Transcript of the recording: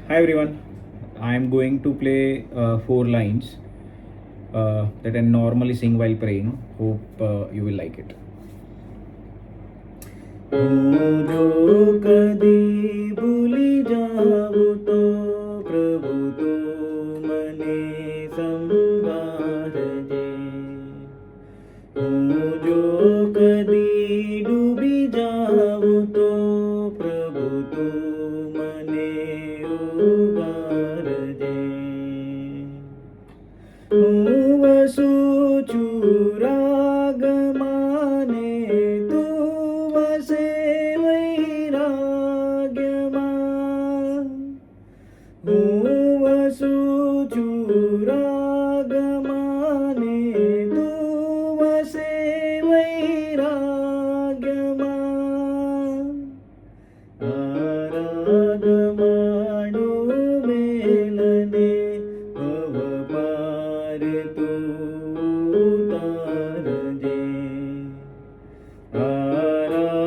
Hi everyone. I am going to play four lines that I normally sing while praying. Hope you will like it. હું જો કદી ભૂલી જાઉં તો પ્રભુ તું મને સંભાળજે. હું જો કદી ડૂબી જાઉં તો પ્રભુ તું મને ઉગારજે. હું વસું છું રાગમાં ને તું વસે વૈરાગ્યમાં. હું વસું છું રાગમાં ને તું વસે વૈરાગ્યમાં. આરાગમાનું મેલને ભવ પાર તું ઉતારજે. આરાગમાં